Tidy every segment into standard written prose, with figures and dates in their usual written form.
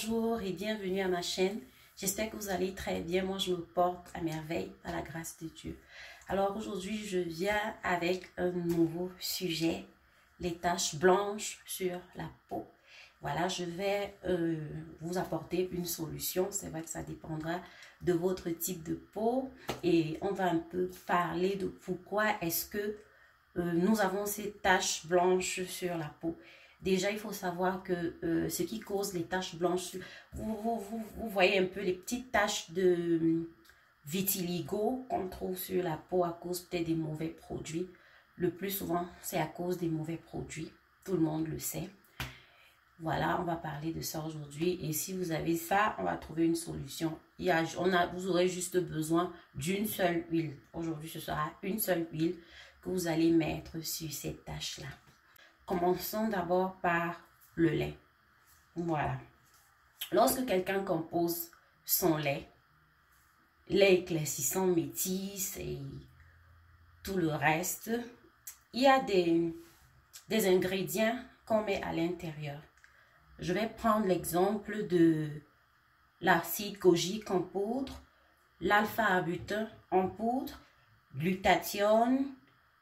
Bonjour et bienvenue à ma chaîne. J'espère que vous allez très bien. Moi, je me porte à merveille par la grâce de Dieu. Alors aujourd'hui, je viens avec un nouveau sujet, les taches blanches sur la peau. Voilà, je vais vous apporter une solution. C'est vrai que ça dépendra de votre type de peau et on va un peu parler de pourquoi est-ce que nous avons ces taches blanches sur la peau. Déjà, il faut savoir que ce qui cause les taches blanches, vous voyez un peu les petites taches de vitiligo qu'on trouve sur la peau à cause peut-être des mauvais produits. Le plus souvent, c'est à cause des mauvais produits. Tout le monde le sait. Voilà, on va parler de ça aujourd'hui. Et si vous avez ça, on va trouver une solution. Vous aurez juste besoin d'une seule huile. Aujourd'hui, ce sera une seule huile que vous allez mettre sur cette tache-là. Commençons d'abord par le lait. Voilà. Lorsque quelqu'un compose son lait éclaircissant, métis et tout le reste, il y a des ingrédients qu'on met à l'intérieur. Je vais prendre l'exemple de l'acide kojique en poudre, l'alpha-arbutin en poudre, glutathione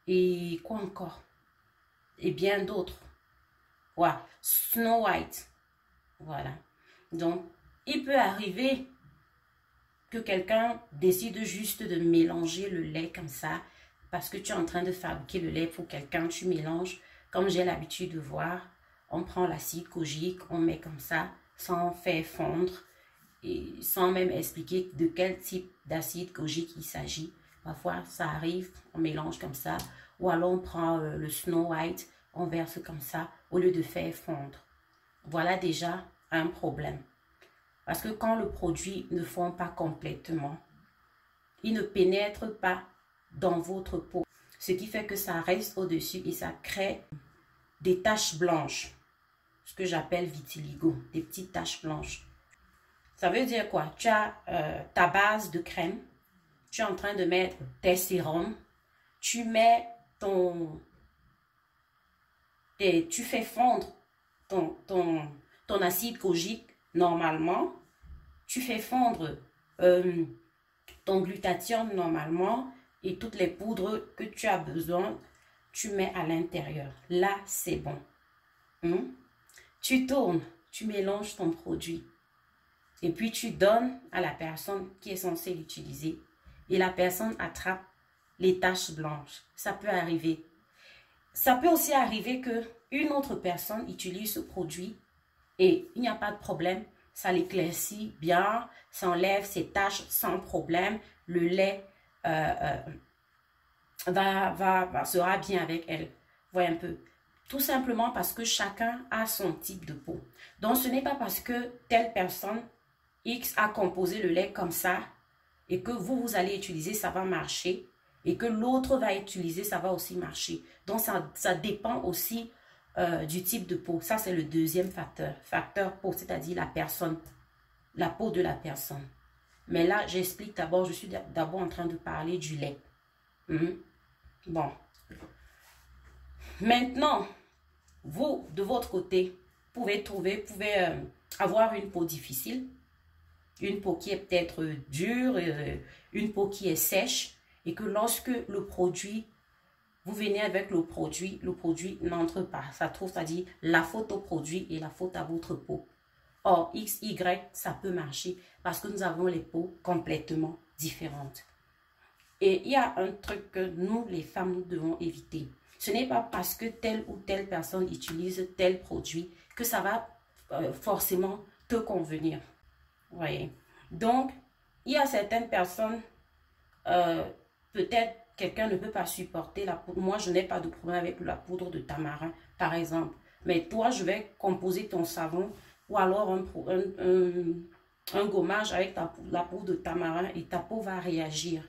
et quoi encore? Et bien d'autres. Voilà. Snow White. Voilà. Donc, il peut arriver que quelqu'un décide juste de mélanger le lait comme ça parce que tu es en train de fabriquer le lait pour quelqu'un, tu mélanges. Comme j'ai l'habitude de voir, on prend l'acide kojique, on met comme ça, sans faire fondre et sans même expliquer de quel type d'acide kojique il s'agit. Parfois, ça arrive, on mélange comme ça. Ou alors, on prend le Snow White, on verse comme ça, au lieu de faire fondre. Voilà déjà un problème. Parce que quand le produit ne fond pas complètement, il ne pénètre pas dans votre peau. Ce qui fait que ça reste au-dessus et ça crée des taches blanches. Ce que j'appelle vitiligo, des petites taches blanches. Ça veut dire quoi? Tu as ta base de crème, tu es en train de mettre tes sérums, tu mets tu fais fondre ton acide kojique normalement, tu fais fondre ton glutathione normalement et toutes les poudres que tu as besoin, tu mets à l'intérieur. Là, c'est bon. Tu tournes, tu mélanges ton produit et puis tu donnes à la personne qui est censée l'utiliser et la personne attrape les taches blanches. Ça peut arriver. Ça peut aussi arriver qu'une autre personne utilise ce produit et il n'y a pas de problème. Ça l'éclaircit bien, ça enlève ses taches sans problème. Le lait sera bien avec elle. Voyez un peu. Tout simplement parce que chacun a son type de peau. Donc, ce n'est pas parce que telle personne X a composé le lait comme ça et que vous allez utiliser, ça va marcher. Et que l'autre va utiliser, ça va aussi marcher. Donc, ça dépend aussi du type de peau. Ça, c'est le deuxième facteur. Facteur peau, c'est-à-dire la personne, la peau de la personne. Mais là, j'explique d'abord, je suis d'abord en train de parler du lait. Bon. Maintenant, vous, de votre côté, pouvez avoir une peau difficile, une peau qui est peut-être dure, une peau qui est sèche, et que lorsque vous venez avec le produit n'entre pas. Ça trouve, c'est-à-dire la faute au produit et la faute à votre peau. Or, X, Y, ça peut marcher parce que nous avons les peaux complètement différentes. Et il y a un truc que nous, les femmes, nous devons éviter. Ce n'est pas parce que telle ou telle personne utilise tel produit que ça va forcément te convenir. Vous voyez? Donc, il y a certaines personnes, peut-être quelqu'un ne peut pas supporter la poudre. Moi, je n'ai pas de problème avec la poudre de tamarin, par exemple. Mais toi, je vais composer ton savon ou alors un gommage avec la poudre de tamarin et ta peau va réagir.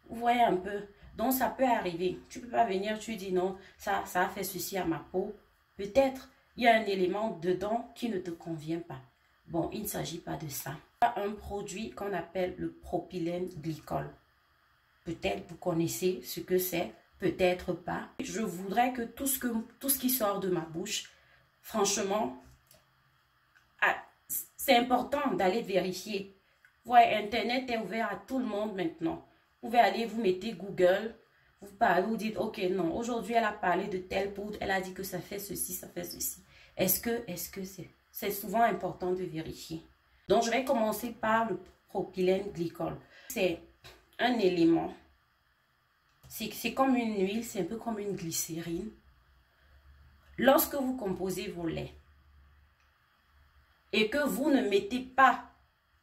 Vous voyez un peu? Donc, ça peut arriver. Tu ne peux pas venir, tu dis non, ça a fait ceci à ma peau. Peut-être, il y a un élément dedans qui ne te convient pas. Bon, il ne s'agit pas de ça. Il y a un produit qu'on appelle le propylène glycol. Peut-être vous connaissez ce que c'est, peut-être pas. Je voudrais que tout ce qui sort de ma bouche, franchement, c'est important d'aller vérifier. Ouais, Internet est ouvert à tout le monde maintenant. Vous pouvez aller, vous mettez Google, vous parlez, vous dites, ok, non, aujourd'hui elle a parlé de telle poudre, elle a dit que ça fait ceci, ça fait ceci. Est-ce que c'est souvent important de vérifier. Donc, je vais commencer par le propylène glycol. C'est un élément, c'est comme une huile, c'est un peu comme une glycérine. Lorsque vous composez vos laits et que vous ne mettez pas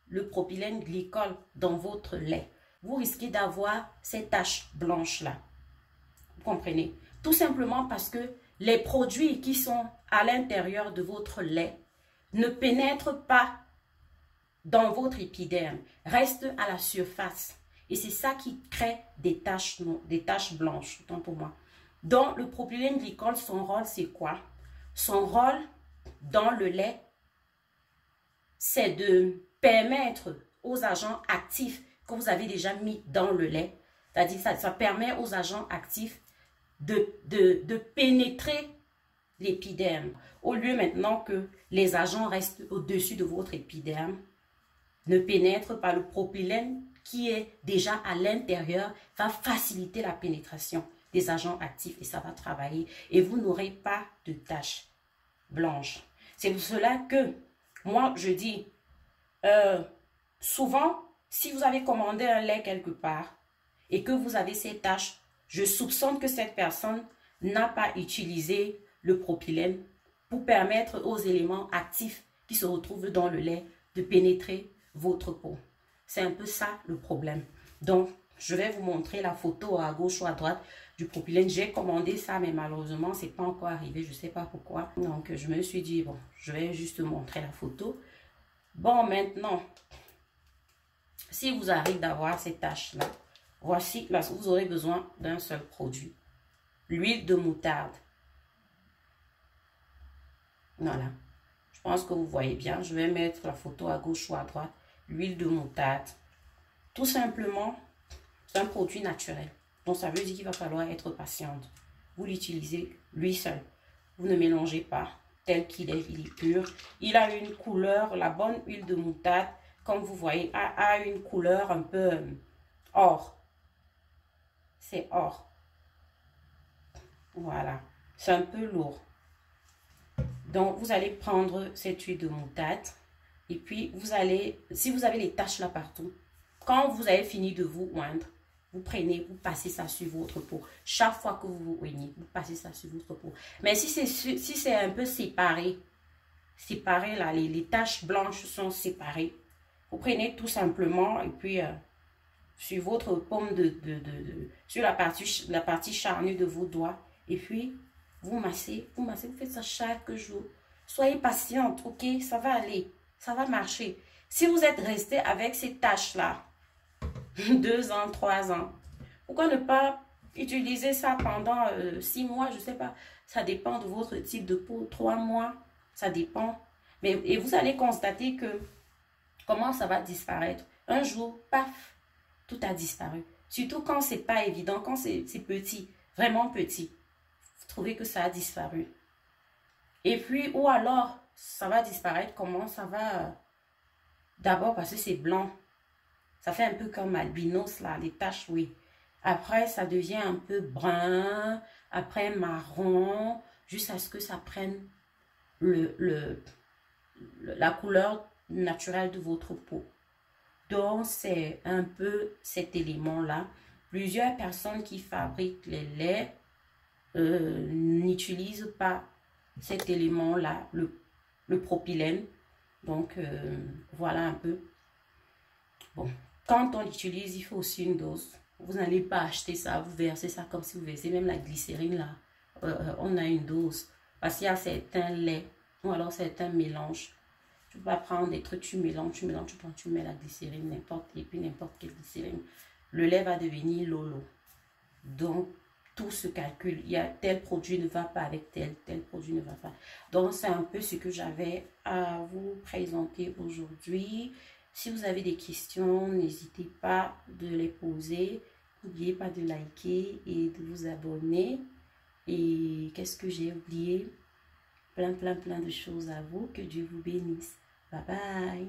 le propylène glycol dans votre lait, vous risquez d'avoir ces taches blanches-là. Vous comprenez? Tout simplement parce que les produits qui sont à l'intérieur de votre lait ne pénètrent pas dans votre épiderme, restent à la surface. Et c'est ça qui crée des taches blanches, autant pour moi. Donc, le propylène glycol, son rôle, c'est quoi? Son rôle dans le lait, c'est de permettre aux agents actifs que vous avez déjà mis dans le lait, c'est-à-dire ça permet aux agents actifs de pénétrer l'épiderme. Au lieu maintenant que les agents restent au-dessus de votre épiderme, ne pénètrent pas, le propylène qui est déjà à l'intérieur va faciliter la pénétration des agents actifs et ça va travailler et vous n'aurez pas de taches blanches. C'est pour cela que moi je dis souvent si vous avez commandé un lait quelque part et que vous avez ces taches, je soupçonne que cette personne n'a pas utilisé le propylène pour permettre aux éléments actifs qui se retrouvent dans le lait de pénétrer votre peau. C'est un peu ça le problème. Donc, je vais vous montrer la photo à gauche ou à droite du propylène. J'ai commandé ça, mais malheureusement, c'est pas encore arrivé. Je ne sais pas pourquoi. Donc, je me suis dit, bon, je vais juste montrer la photo. Bon, maintenant, si vous arrivez d'avoir ces taches-là, voici, là, vous aurez besoin d'un seul produit. L'huile de moutarde. Voilà. Je pense que vous voyez bien. Je vais mettre la photo à gauche ou à droite. L'huile de moutarde. Tout simplement, c'est un produit naturel. Donc, ça veut dire qu'il va falloir être patiente. Vous l'utilisez lui seul. Vous ne mélangez pas. Tel qu'il est, il est pur. Il a une couleur, la bonne huile de moutarde, comme vous voyez, a une couleur un peu or. C'est or. Voilà. C'est un peu lourd. Donc, vous allez prendre cette huile de moutarde. Et puis, vous allez, si vous avez les taches là partout, quand vous avez fini de vous oindre, vous prenez, vous passez ça sur votre peau. Chaque fois que vous vous oignez, vous passez ça sur votre peau. Mais si c'est un peu séparé là, les taches blanches sont séparées, vous prenez tout simplement et puis sur votre paume sur la partie charnue de vos doigts et puis vous massez, vous faites ça chaque jour. Soyez patiente, ok, ça va aller, ça va marcher. Si vous êtes resté avec ces taches-là, 2 ans, 3 ans, pourquoi ne pas utiliser ça pendant 6 mois, je ne sais pas, ça dépend de votre type de peau, 3 mois, ça dépend. Et vous allez constater que comment ça va disparaître. Un jour, paf, tout a disparu. Surtout quand c'est pas évident, quand c'est petit, vraiment petit. Vous trouvez que ça a disparu. Et puis, ou alors, ça va disparaître, comment ça va... D'abord parce que c'est blanc. Ça fait un peu comme albinos, là, les taches, oui. Après, ça devient un peu brun, après marron, jusqu'à ce que ça prenne la couleur naturelle de votre peau. Donc, c'est un peu cet élément-là. Plusieurs personnes qui fabriquent les laits n'utilisent pas cet élément-là, le propylène. Donc, voilà un peu. Bon, quand on l'utilise, il faut aussi une dose. Vous n'allez pas acheter ça, vous versez ça comme si vous versez même la glycérine là. On a une dose. Parce qu'il y a certains laits ou alors certains mélanges. Tu vas prendre des trucs, tu mélanges, tu mets la glycérine, n'importe, et puis n'importe quelle glycérine. Le lait va devenir lolo. Donc, tout se calcule. Il y a tel produit ne va pas avec tel produit ne va pas. Donc, c'est un peu ce que j'avais à vous présenter aujourd'hui. Si vous avez des questions, n'hésitez pas de les poser. N'oubliez pas de liker et de vous abonner. Et qu'est-ce que j'ai oublié? Plein de choses à vous. Que Dieu vous bénisse. Bye bye.